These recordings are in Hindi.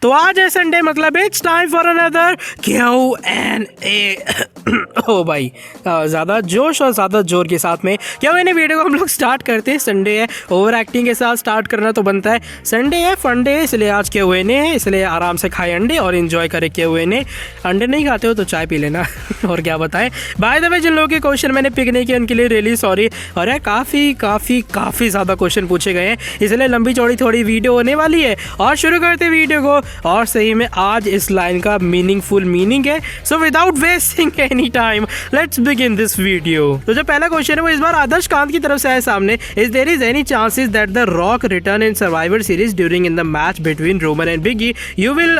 तो आज है संडे, मतलब it's time for another Q&A। ओ भाई, ज़्यादा जोश और ज़्यादा जोर के साथ में Q&A वीडियो को हम लोग स्टार्ट करते हैं। संडे है, ओवर एक्टिंग के साथ स्टार्ट करना तो बनता है। संडे है, फंडे है, इसलिए आज Q&A है, इसलिए आराम से खाए अंडे और इन्जॉय करें Q&A। अंडे नहीं खाते हो तो चाय पी लेना और क्या बताएं। बाय द वे, जिन लोगों के क्वेश्चन मैंने पिक नहीं किए उनके लिए रियली सॉरी। और है काफ़ी ज़्यादा क्वेश्चन पूछे गए हैं, इसलिए लंबी चौड़ी थोड़ी वीडियो होने वाली है। और शुरू करते वीडियो को। और सही में आज इस लाइन का मीनिंगफुल मीनिंग है। So without wasting any time let's begin this video. तो जो पहला क्वेश्चन है वो इस बार आदर्श कांत की तरफ से है सामने। Is there is any chances that the Rock return in Survivor Series during in the match between Roman and Biggie? You will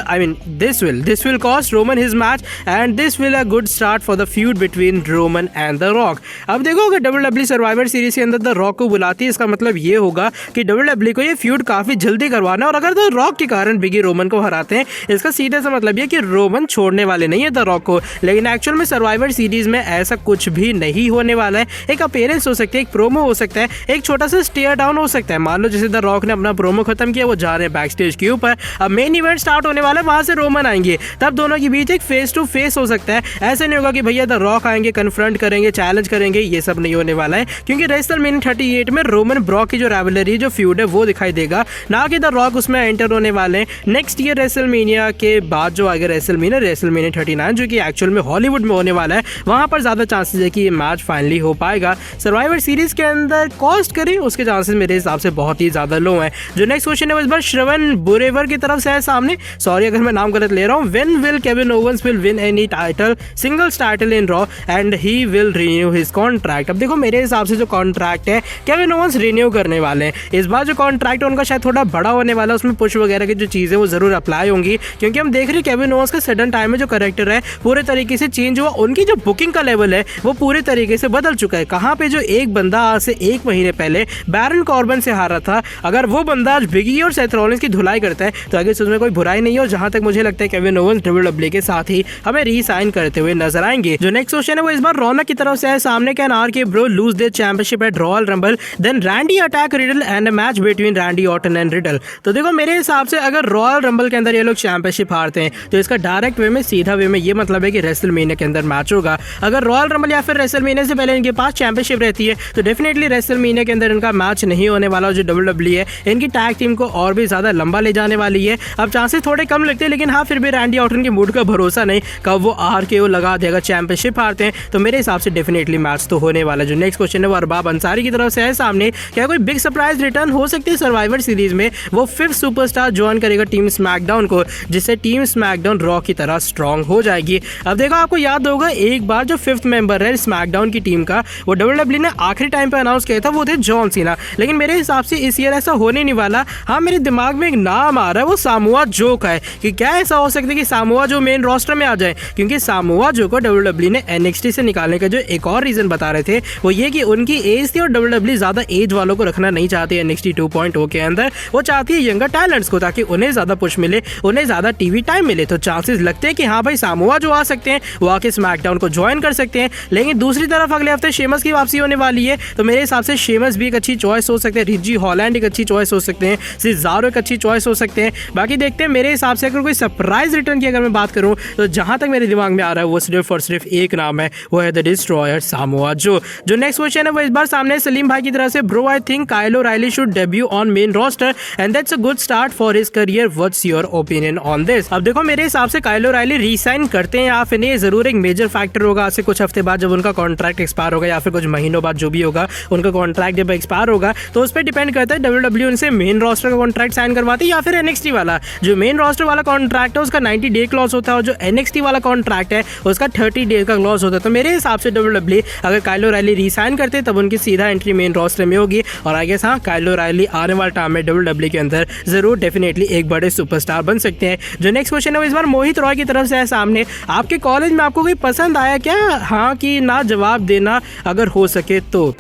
this will cost Roman his match and this will a good start for the feud between Roman and the Rock. अब देखो, अगर WWE सर्वाइवर सीरीज के अंदर द रॉक को बुलाती है, इसका मतलब ये होगा कि WWE को ये फ्यूड काफी जल्दी करवाना है। और अगर द रॉक के कारण बिगी रोमन को हराते हैं, इसका सीधा सा मतलब ये कि रोमन छोड़ने वाले नहीं है द रॉक को। लेकिन एक्चुअल में सर्वाइवर सीरीज में ऐसा कुछ भी नहीं होने वाला है। एक अपीयरेंस हो सकती है, एक प्रोमो हो सकता है, एक छोटा सा स्टेयर डाउन हो सकता है। मान लो जैसे द रॉक ने अपना प्रोमो खत्म किया, वो जा रहे हैं बैक स्टेज के ऊपर, अब मेन इवेंट स्टार्ट होने वाला है, वहां से रोमन आएंगे, तब दोनों के बीच एक फेस टू फेस हो सकता है। ऐसा नहीं होगा कि भैया द रॉक आएंगे, कन्फ्रंट करेंगे, चैलेंज करेंगे, ये सब नहीं होने वाला है। क्योंकि रेसलमेनिया 38 में रोमन ब्रॉक की जो राइवलरी, जो फ्यूड है, वो दिखाई देगा, ना कि द रॉक उसमें एंटर होने वाले हैं। नेक्स्ट ईयर रेसलमेनिया के बाद जो आगे रेसलमेनिया 39 जो कि एक्चुअल में हॉलीवुड में होने वाला है, वहां पर ज्यादा चांसेस है कि ये मैच फाइनली हो पाएगा। सर्वाइवर सीरीज के अंदर कॉस्ट करें, उसके चांसेस मेरे हिसाब से बहुत ही ज्यादा लो हैं। जो नेक्स्ट क्वेश्चन है वो इस बार श्रवण बुरेवर की तरफ से है सामने। सॉरी अगर मैं नाम गलत ले रहा हूँ। When will Kevin Owens will win any title, singles title in Raw and he will renew his contract? अब देखो, मेरे हिसाब से जो कॉन्ट्रैक्ट है केविन ओवंस रिन्यू करने वाले हैं। इस बार जो कॉन्ट्रैक्ट है उनका शायद थोड़ा बड़ा होने वाला है, उसमें पुश वगैरह की जो चीजें वो जरूर अप्लाई होंगी। क्योंकि हम देख रहे हैं केविन ओवंस का सडन टाइम में जो कैरेक्टर है पूरे तरीके से चेंज हुआ। उनकी जो बुकिंग का लेवल है वो पूरे तरीके से बदल चुका है। कहाँ पे जो एक बंदा आज से 1 महीने पहले बैरन कॉर्बन से हारा था, अगर वो बंदा आज बिगी और सेथ रॉलिंस की धुलाई करता है तो आगे उसमें कोई बुराई नहीं है। और जहां तक मुझे लगता है केविन ओवंस WWE के साथ ही हमें री-साइन करते हुए नजर आएंगे। जो नेक्स्ट क्वेश्चन है वो इस बार रौनक की तरफ से है सामने। Can RK Bro lose their championship at Royal Rumble? Then Randy attack Riddle and a match between Randy Orton and Riddle? तो देखो, मेरे हिसाब से अगर रॉयल रंबल के अंदर ये लोग चैंपियनशिप हारते हैं तो इसका डायरेक्ट वे में, सीधा वे में ये मतलब है कि रेसलमेनिया के अंदर मैच होगा। अगर रॉयल रंबल या फिर रेसलमेनिया से पहले इनके पास चैंपियनशिप रहती है तो डेफिनेटली रेसलमेनिया के अंदर इनका मैच नहीं होने वाला। जो WWE है, इनकी टैग टीम को और भी ज्यादा लंबा ले जाने वाली है। अब चांसेस थोड़े कम लगते हैं, लेकिन हाँ, फिर भी रैंडी ऑर्टन के मूड का भरोसा नहीं, कब वो RKO लगा देगा। चैंपियनशिप हारते हैं तो मेरे हिसाब से डेफिनेटली मैच तो होने वाला है। जो नेक्स्ट क्वेश्चन है वो अरबाब अंसारी की तरफ से है सामने। क्या कोई बिग सरप्राइज रिटर्न हो सकती है सर्वाइवर सीरीज में? वो 5th सुपरस्टार ज्वाइन करेगा टीम स्मैकडाउन को, जिससे टीम स्मैकडाउन रॉ की तरह स्ट्रांग हो जाएगी। अब देखो, आपको याद होगा एक बार जो 5th मेंबर है स्मैकडाउन की टीम का, वो WWE ने आखिरी टाइम पे अनाउंस किया था, वो थे जॉन सीना। लेकिन मेरे हिसाब से इस ईयर ऐसा होने नहीं वाला। हाँ, मेरे दिमाग में एक नाम आ रहा है, वो सामोआ जो का है। कि क्या ऐसा हो सकता है कि सामोआ जो मेन रोस्टर में आ जाए? क्योंकि सामोआ जो को WWE ने NXT से निकालने का जो एक और रीजन बता रहे थे वो ये कि उनकी एज थी और WWE ज्यादा एज वालों को रखना नहीं चाहती NXT 2.0 के अंदर। वो चाहती है यंगर टैलेंट्स को, ताकि उन्हें ज्यादा पुश मिले, उन्हें ज्यादा टीवी टाइम मिले। तो चांसेस लगते हैं कि हाँ भाई, सामोआ जो आ सकते हैं, वो आके स्मैकडाउन को ज्वाइन कर सकते हैं। लेकिन दूसरी तरफ अगले हफ्ते शेमस की वापसी होने वाली है, तो मेरे हिसाब से शेमस भी एक अच्छी चॉइस हो सकते हैं। रिजी हॉलैंड एक अच्छी चॉइस हो सकते हैं, सिजारो एक अच्छी चॉइस हो सकते हैं। बाकी देखते हैं। मेरे हिसाब से अगर कोई सरप्राइज रिटर्न की अगर मैं बात करूं तो जहां तक मेरे दिमाग में आ रहा है वो सिर्फ और सिर्फ एक नाम है, वो है द डिस्ट्रॉयर सामोआ जो। जो नेक्स्ट क्वेश्चन है वो इस बार सामने सलीम भाई की तरफ से। Bro, I think Kyle O'Reilly should debut on main roster and that's a good start for his career. What's your opinion on this? अब देखो, मेरे हिसाब से काइल ओराइली रीसाइन करते हैं या फिर नहीं, जरूर एक मेजर फैक्टर होगा। आज से कुछ हफ्ते बाद जब उनका कॉन्ट्रैक्ट एक्सपायर होगा या फिर कुछ महीनों बाद जो भी होगा, उनका कॉन्ट्रैक्ट जब एक्सपायर होगा तो उस पर डिपेंड करता है WWE उनसे मेन रोस्टर का कॉन्ट्रैक्ट साइन करवाती है या फिर NXT वाला। जो मेन रोस्टर वाला कॉन्ट्रैक्ट है उसका 90 डे क्लॉज होता है और जो NXT वाला कॉन्ट्रैक्ट है उसका 30 डे का क्लॉज होता है। तो मेरे हिसाब से WWE अगर काइल ओराइली रीसाइन करते तब उनकी सीधा एंट्री मेन रोस्टर में होगी। और आई गेस हाँ, काइल ओराइली आने वाले टाइम में WWE के अंदर जरूर डेफिनेटली एक बड़े सुपरस्टार बन सकते हैं। जो नेक्स्ट क्वेश्चन है वो इस बार मोहित रॉय की तरफ से है सामने। आपके कॉलेज में आपको कोई पसंद आया क्या? हाँ कि ना जवाब देना अगर हो सके तो।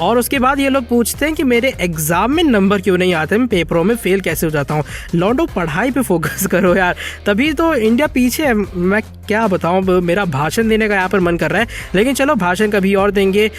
और उसके बाद ये लोग पूछते हैं कि मेरे एग्जाम में नंबर क्यों नहीं आते, मैं पेपरों में फेल कैसे हो जाता हूँ। लॉन्डो, पढ़ाई पे फोकस करो यार, तभी तो इंडिया पीछे है। मैं क्या बताऊँ, मेरा भाषण देने का यहाँ पर मन कर रहा है, लेकिन चलो भाषण कभी और देंगे।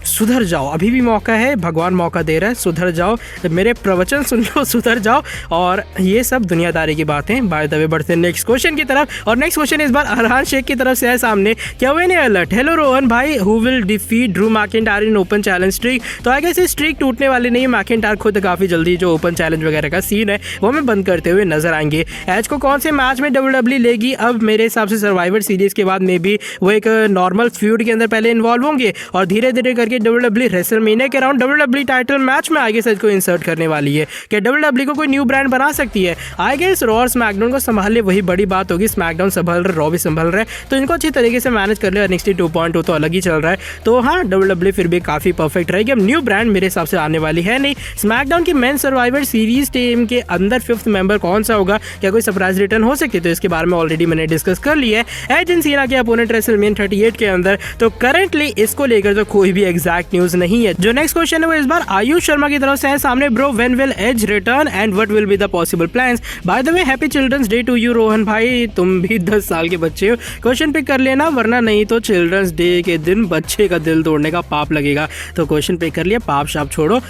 सुधर जाओ, अभी भी मौका है, भगवान मौका दे रहा है, सुधर जाओ, मेरे प्रवचन सुन लो, सुधर जाओ। और ये सब दुनियादारी की बातें। बाय द वे बढ़ते हैं नेक्स्ट क्वेश्चन की तरफ, और नेक्स्ट क्वेश्चन इस बार अरहान शेख की तरफ से है सामने। क्या हुए नहीं अलर्ट? हेलो रोहन भाई, who will defeat Drew McIntyre in open challenge streak? तो आई गेस स्ट्रीक टूटने वाली नहीं है, मैकिंटायर खुद काफी जल्दी जो ओपन चैलेंज वगैरह का सीन है वो हमें बंद करते हुए नजर आएंगे। एज को कौन से मैच में WWE लेगी? अब मेरे हिसाब से सर्वाइवर सीरीज के बाद में भी वो एक नॉर्मल फ्यूड के अंदर पहले इन्वॉल्व होंगे और धीरे धीरे करके WWE रेसलमेनिया के अराउंड WWE टाइटल मैच में आगे सच को इंसर्ट करने वाली है। क्या WWE को कोई न्यू ब्रांड बना सकती है? आई गेस रॉ और स्मैकडाउन को संभाल ले, वही बड़ी बात होगी। स्मैकडाउन संभाल रहे, रॉ भी संभाल रहे, तो इनको अच्छी तरीके से मैनेज कर ले। NXT 2.0 तो अलग ही चल रहा है, तो हाँ WWE फिर भी काफी परफेक्ट रहेगी। अब न्यू ब्रांड मेरे हिसाब से आने वाली है नहीं। स्मैकडाउन की मेन सर्वाइवर सीरीज टीम के अंदर 5th मेंबर कौन सा होगा? क्या कोई सरप्राइज रिटर्न हो सकती है? तो इसके बारे में ऑलरेडी मैंने डिस्कस कर लिया है एज एंड सीना के अपोनेंट रेसलमेनिया 38 के अंदर। तो करंटली इसको लेकर तो कोई भी एग्जैक्ट न्यूज नहीं है। जो नेक्स्ट क्वेश्चन है वो इस बार आयुष शर्मा की तरफ से है सामने। Bro, when will Edge return and what will be the possible plans? By the way happy children's day to you Rohan भाई, तुम भी 10 साल के बच्चे हो। क्वेश्चन पिक कर लेना, वरना नहीं तो चिल्ड्रंस डे के दिन बच्चे का दिल तोड़ने का पाप लगेगा। तो क्वेश्चन पिक कर लिया, पाप शाप छोड़ो।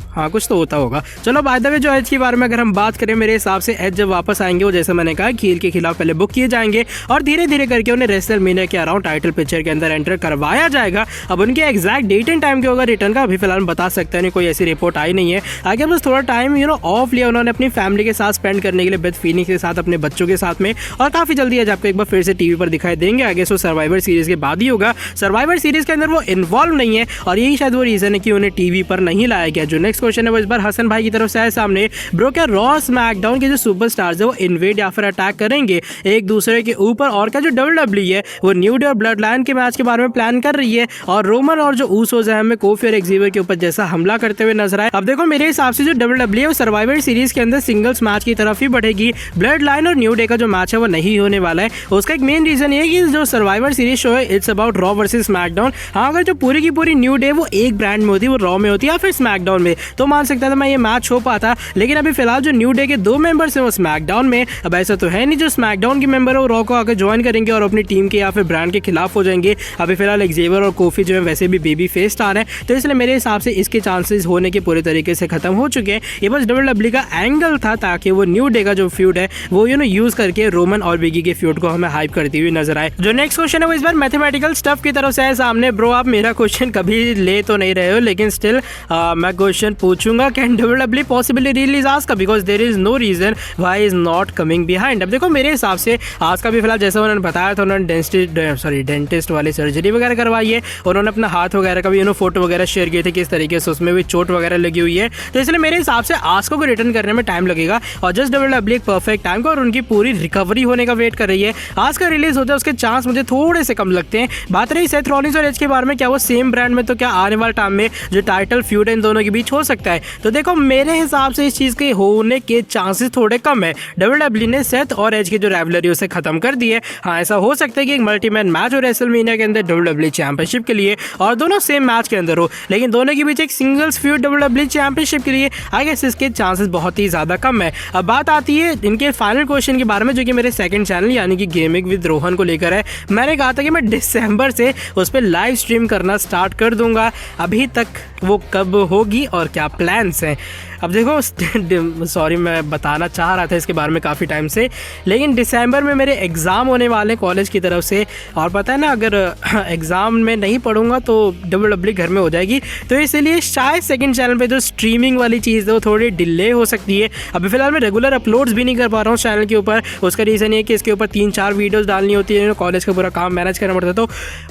हाँ कुछ तो होता होगा। चलो बाय द वे जो एज के बारे में अगर हम बात करें, मेरे हिसाब से एज जब वापस आएंगे वो जैसे मैंने कहा कील के खिलाफ पहले बुक किए जाएंगे और धीरे धीरे करके उन्हें रेसलमेनिया के अराउंड टाइटल पिक्चर के अंदर एंटर करवाया जाएगा। अब उनके एग्जैक्ट डेट एंड टाइम के होगा रिटर्न का अभी फिलहाल बता सकते हैं, कोई ऐसी रिपोर्ट आई नहीं है। आगे बस थोड़ा टाइम ऑफ लिया उन्होंने अपनी फैमिली के साथ स्पेंड करने के लिए, बेथ फीनिक्स के साथ, अपने बच्चों के साथ में, और काफी जल्दी आज आपको एक बार फिर से टीवी पर दिखाई देंगे। आगे सो सर्वाइवर सीरीज के बाद ही होगा। सर्वाइवर सीरीज के अंदर वो इन्वॉल्व नहीं है और यही शायद वो रीजन है कि उन्हें टीवी पर नहीं लाया गया। जो नेक्स्ट क्वेश्चन वो इस बार हसन भाई की तरफ से आए सामने। ब्रो, क्या रॉ स्मैकडाउन के जो सुपरस्टार्स है वो इन्वेड या फिर अटैक करेंगे एक दूसरे के ऊपर? और क्या जो WWE है वो न्यू डे और ब्लड लाइन के मैच के बारे में प्लान कर रही है और रोमन और जो ऊसोस है हमें कोफी और एक्सेवियर के ऊपर जैसा हमला करते हुए नजर आए? अब देखो मेरे हिसाब से जो WWE है वो सर्वाइवर सीरीज के अंदर सिंगल्स मैच की तरफ ही बढ़ेगी। ब्लड लाइन और न्यू डे का जो मैच है वो नहीं होने वाला है। उसका एक मेन रीजन ये है कि जो सर्वाइवर सीरीज शो है it's about raw versus SmackDown. हाँ, अगर जो पूरी की पूरी न्यू डे वो एक ब्रांड में होती है, वो रॉ में होती है या फिर स्मैकडाउन में, तो मान सकता था मैं ये मैच हो पाता। लेकिन अभी फिलहाल जो न्यू डे के 2 मेंबर्स हैं वो स्मैकडाउन में। अब ऐसा तो है नहीं जो स्मैकडाउन के मेंबर है वो रॉ को आकर ज्वाइन करेंगे और अपनी टीम के या फिर ब्रांड के खिलाफ हो जाएंगे। अभी फिलहाल एक्सेवियर और कोफी जो है वैसे भी बेबी फेस स्टार है, तो इसलिए मेरे हिसाब से इसके चांसेस होने के पूरे तरीके से खत्म हो चुके हैं। ये बस WWE का एंगल था ताकि वो न्यू डे का जो फ्यूड है वो यूज करके रोमन और बिगी के फ्यूड को हमें हाइप करती हुई नजर आए। जो नेक्स्ट क्वेश्चन है वो इस बार मैथमेटिकल स्टफ की तरफ से है सामने। ब्रो, आप मेरा क्वेश्चन कभी ले तो नहीं रहे हो, लेकिन स्टिल मैं क्वेश्चन पूछूंगा, can WWE possibly release Asuka because there is no reason why is not coming behind? अब देखो मेरे हिसाब से Asuka भी फिलहाल जैसा उन्होंने बताया था, उन्होंने डेंटिस्ट वाली सर्जरी वगैरह करवाई है। उन्होंने अपना हाथ वगैरह का भी फोटो वगैरह शेयर किए थे किस तरीके से उसमें भी चोट वगैरह लगी हुई है, तो इसलिए मेरे हिसाब से Asuka को रिटर्न करने में टाइम लगेगा और जस्ट WWE एक परफेक्ट टाइम को और उनकी पूरी रिकवरी होने का वेट कर रही है। Asuka रिलीज होता है उसके चांस मुझे थोड़े से कम लगते हैं। बात रही सेथ रॉलिंस और एज के बारे में, क्या वो सेम ब्रांड में, तो क्या आने वाले टाइम में जो टाइटल फ्यूड है इन दोनों के बीच हो सकता है? तो देखो मेरे हिसाब से इस चीज के होने के चांसेस थोड़े कम है। WWE ने सेथ और एज की जो राइवलरी उसे खत्म कर दी है। हाँ, ऐसा हो सकता है कि एक मल्टीमैन मैच हो रेसलमेनिया के अंदर WWE चैंपियनशिप के लिए और दोनों सेम मैच के अंदर हो, लेकिन दोनों के बीच एक सिंगल्स फ्यूड WWE चैंपियनशिप के लिए आई गेस इसके चांसेस बहुत ही ज्यादा कम है। अब बात आती है इनके फाइनल क्वेश्चन के बारे में, जो कि मेरे सेकंड चैनल यानी कि गेमिंग विद रोहन को लेकर है। मैंने कहा था कि मैं दिसंबर से उस पर लाइव स्ट्रीम करना स्टार्ट कर दूंगा। अभी तक वो कब होगी और क्या प्लान्स हैं? अब देखो सॉरी मैं बताना चाह रहा था इसके बारे में काफ़ी टाइम से, लेकिन दिसंबर में मेरे एग्ज़ाम होने वाले कॉलेज की तरफ से, और पता है ना अगर एग्ज़ाम में नहीं पढ़ूंगा तो WWE घर में हो जाएगी, तो इसलिए शायद सेकंड चैनल पे जो स्ट्रीमिंग वाली चीज़ है वो थोड़ी डिले हो सकती है। अभी फिलहाल मैं रेगुलर अपलोड्स भी नहीं कर पा रहा हूँ चैनल के ऊपर। उसका रीज़न ये कि इसके ऊपर 3-4 वीडियोज़ डालनी होती है, कॉलेज का पूरा काम मैनेज करना पड़ता है, तो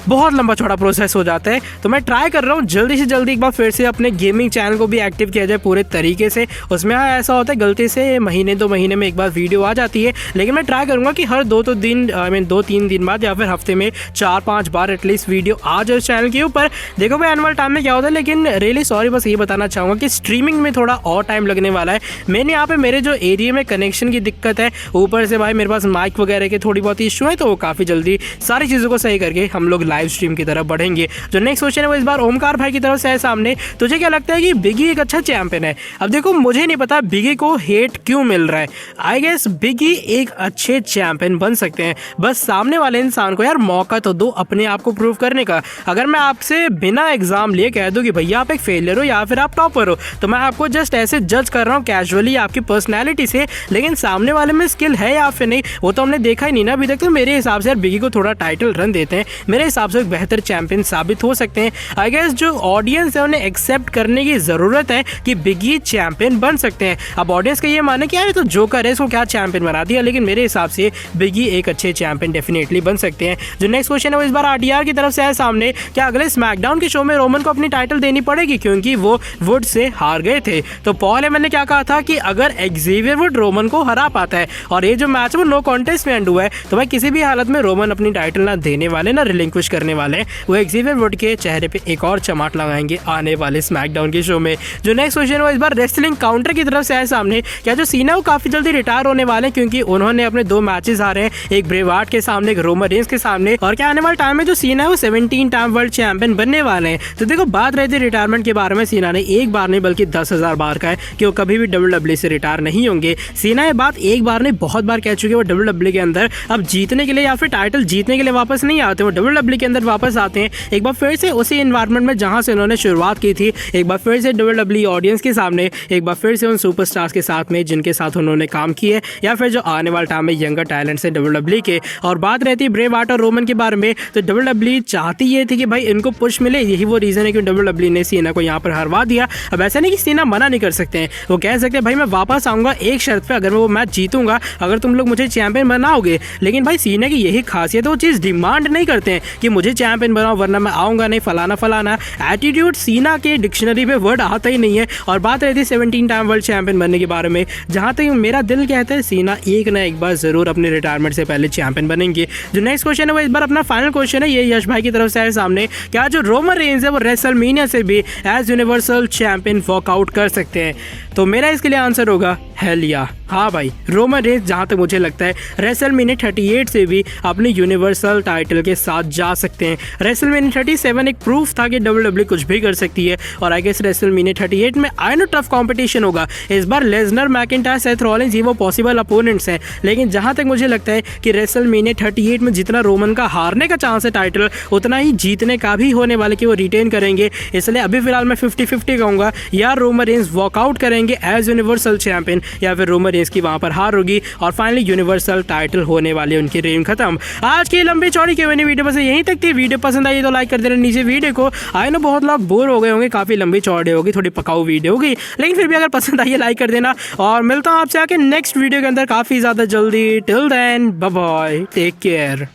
बहुत लंबा चौड़ा प्रोसेस हो जाता है। तो मैं ट्राई कर रहा हूँ जल्दी से जल्दी एक बार फिर से अपने गेमिंग चैनल को भी एक्टिव किया जाए पूरे तरीके से। उसमें ऐसा होता है गलती से महीने 2 महीने में एक बार वीडियो आ जाती है, लेकिन मैं ट्राई करूंगा कि हर 2-3 दिन बाद या फिर हफ्ते में 4-5 बार एटलीस्ट वीडियो आ जाए चैनल के ऊपर। देखो भाई एनुअल टाइम में क्या होता है, लेकिन रियली सॉरी बस ये बताना चाहूँगा कि स्ट्रीमिंग में थोड़ा और टाइम लगने वाला है। मैंने यहाँ पे मेरे जो एरिया में कनेक्शन की दिक्कत है, ऊपर से भाई मेरे पास माइक वगैरह के थोड़ी बहुत इशू है, तो काफ़ी जल्दी सारी चीज़ों को सही करके हम लोग लाइव स्ट्रीम की तरफ बढ़ेंगे। जो नेक्स्ट क्वेश्चन है वो इस बार ओमकार भाई की तरफ से है सामने। तुझे क्या लगता है कि बिगी एक अच्छा चैंपियन है? अब देखो मुझे नहीं पता बिगी को हेट क्यों मिल रहा है। आई गेस बिगी एक अच्छे चैंपियन बन सकते हैं, बस सामने वाले इंसान को यार मौका तो दो अपने आप को प्रूव करने का। अगर मैं आपसे बिना एग्जाम लिए कह दूं कि भैया आप एक फेलियर हो या फिर आप टॉपर हो, तो मैं आपको जस्ट ऐसे जज कर रहा हूँ कैजुअली आपकी पर्सनैलिटी से, लेकिन सामने वाले में स्किल है या फिर नहीं वो तो हमने देखा ही नहीं ना अभी तक। तो मेरे हिसाब से यार बिगी को थोड़ा टाइटल रन देते हैं, मेरे हिसाब से एक बेहतर चैंपियन साबित हो सकते हैं। आई गेस जो ऑडियंस है उन्हें एक्सेप्ट करने की ज़रूरत है कि बिगी चैंपियन बन सकते हैं। अब ऑडियंस का ये माने कि यार तो जोकर है इसको क्या चैंपियन बना दिया, लेकिन मेरे हिसाब से बिगी एक अच्छे चैंपियन डेफिनेटली बन सकते हैं। जो नेक्स्ट क्वेश्चन है वो इस बार आरडीआर की तरफ से है सामने, क्या अगले स्मैकडाउन के शो में रोमन को अपनी टाइटल देनी पड़ेगी क्योंकि वो वुड से हार गए थे। तो पॉल हेमन ने क्या कहा था कि अगर एक्जेवियर वुड रोमन को हरा पाता है और ये जो मैच वो नो कॉन्टेस्ट में एंड हुआ है, तो भाई किसी भी हालत में रोमन अपनी टाइटल ना देने वाले ना रिलिंक्विश करने वाले, वो एक्जेवियर वुड के चेहरे पे एक और चमाट लगाएंगे आने वाले स्मैकडाउन के शो में। जो नेक्स्ट क्वेश्चन है इस बार रेसलिंग काउंटर की तरफ से है सामने, क्या जो सीना वो काफी जल्दी रिटायर होने वाले हैं क्योंकि उन्होंने अपने 2 मैचेस हारे हैं, एक ब्रे वार्ट के सामने एक रोमन रेंस के सामने, और क्या आने वाले टाइम में जो सीना है वो 17 टाइम वर्ल्ड चैंपियन बनने वाले हैं। तो देखो बात रहती है रिटायरमेंट के बारे में, सीना ने एक बार नहीं बल्कि 10,000 बार का है कि वो कभी भी WWE से रिटायर नहीं होंगे। सीना ये बात एक बार नहीं बहुत बार कह चुके हैं, वो WWE के अंदर अब जीतने के लिए या फिर टाइटल जीतने के लिए वापस नहीं आते, वो WWE के अंदर वापस आते हैं एक बार फिर से उसी एनवायरनमेंट में जहां से उन्होंने शुरुआत की थी, एक बार फिर से WWE ऑडियंस के सामने, एक बार फिर से उन सुपरस्टार्स के साथ में जिनके साथ उन्होंने काम किए या फिर जो आने वाले टाइम में यंगर टैलेंट से WWE के। और बात रहती है ब्रे वार्ट और रोमन के बारे में, तो WWE चाहती ये थी कि भाई इनको पुश मिले, यही वो रीज़न है कि WWE ने सीना को यहाँ पर हरवा दिया। अब ऐसा नहीं कि सीना मना नहीं कर सकते हैं, वो कह सकते हैं भाई मैं वापस आऊँगा एक शर्त पे, अगर मैं वो मैच जीतूंगा अगर तुम लोग मुझे चैंपियन बनाओगे। लेकिन भाई सीना की यही खासियत है, वो चीज़ डिमांड नहीं करते हैं कि मुझे चैंपियन बनाओ वरना मैं आऊँगा नहीं, फलाना फलाना। एटीट्यूड सीना के डिक्शनरी में वर्ड आता ही नहीं है। और बात रहती है 17 टाइम वर्ल्ड चैंपियन बनने के बारे में, जहाँ तक मेरा दिल कहता है सीना एक ना एक बार जरूर अपने रिटायरमेंट से पहले चैंपियन बनेंगे। जो नेक्स्ट क्वेश्चन है वो इस बार अपना फाइनल क्वेश्चन है, ये यश भाई की तरफ से है सामने, क्या जो रोमन रेंज है वो रेसलमेनिया से भी एज यूनिवर्सल चैंपियन वॉकआउट कर सकते हैं? तो मेरा इसके लिए आंसर होगा हेल या। हाँ भाई रोमन रेंज जहाँ तक मुझे लगता है रेसलमेनिया 38 से भी अपनी यूनिवर्सल टाइटल के साथ जा सकते हैं। रेसलमेनिया 37 एक प्रूफ था कि WWE कुछ भी कर सकती है, और आई गेस रेसलमेनिया 38 में आई नो टफ कंपटीशन होगा इस बार। लेजनर, मैकिंटायर, सेथ रॉलिंस ये वो पॉसिबल अपोनेंट्स हैं, लेकिन जहाँ तक मुझे लगता है कि रेसलमेनिया 38 में जितना रोमन का हारने का चांस है टाइटल, उतना ही जीतने का भी होने वाले कि वो रिटेन करेंगे। इसलिए अभी फिलहाल मैं 50-50 कहूँगा, या रोमन रेंज वॉकआउट करेंगे एज यूनिवर्सल चैंपियन या फिर रोमन रेंज की वहाँ पर हार होगी और फाइनली यूनिवर्सल टाइटल होने वाली उनकी रेन खत्म। आज की लंबी चौड़ी के वीडियो बस यहीं तक थी। वीडियो पसंद आई तो लाइक कर देना नीचे वीडियो को। आई नो बहुत लोग बोर हो गए होंगे, काफ़ी लंबी चौड़ी होगी, थोड़ी पकाऊ वीडियो होगी, लेकिन फिर भी अगर पसंद आई लाइक कर देना। और मिलता हूँ आपसे आके नेक्स्ट वीडियो के अंदर काफ़ी ज़्यादा जल्दी। Till then bye bye, take care.